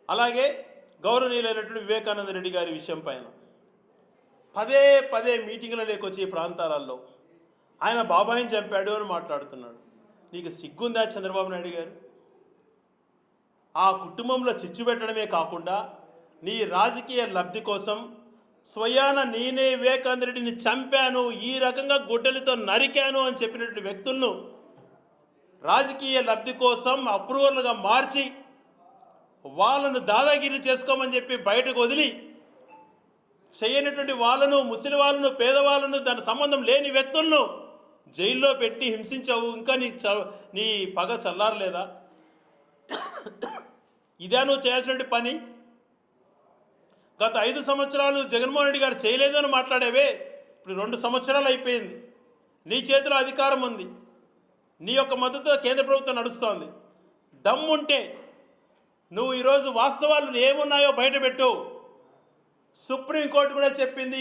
అలాగే గౌరవనీయులైనటువంటి వివేకానంద రెడ్డి గారి విషయం పైన పదే పదే మీటింగులలోకి వచ్చి ఈ ప్రాంతాలలో ఆయన బాబాయిని చంపాడు అని మాట్లాడుతున్నాడు. నీకు సిగ్గుందా చంద్రబాబు నాయుడు గారు? ఆ కుటుంబంలో చిచ్చు పెట్టడమే కాకుండా నీ రాజకీయ లబ్ధి కోసం స్వయాన నేనే వివేకానంద రెడ్డిని చంపాను, ఈ రకంగా గుడ్డలతో నరికాను అని చెప్పినటువంటి వ్యక్తులను రాజకీయ లబ్ధి కోసం అప్రూవర్లుగా మార్చి వాళ్ళను దాదాగిరి చేసుకోమని చెప్పి బయటకు వదిలి చేయనటువంటి వాళ్ళను, ముసలి వాళ్ళను, పేదవాళ్ళను, దాని సంబంధం లేని వ్యక్తులను జైల్లో పెట్టి హింసించావు. ఇంకా నీ పగ చల్లారలేదా? ఇదే నువ్వు చేయాల్సినటువంటి పని. గత 5 సంవత్సరాలు జగన్మోహన్ రెడ్డి గారు చేయలేదు అని మాట్లాడేవే, ఇప్పుడు 2 సంవత్సరాలు అయిపోయింది. నీ చేతిలో అధికారం ఉంది, నీ యొక్క మద్దతుతో కేంద్ర ప్రభుత్వం నడుస్తోంది. దమ్ముంటే నువ్వు ఈరోజు వాస్తవాలు ఏమున్నాయో బయటపెట్టు. సుప్రీంకోర్టు కూడా చెప్పింది.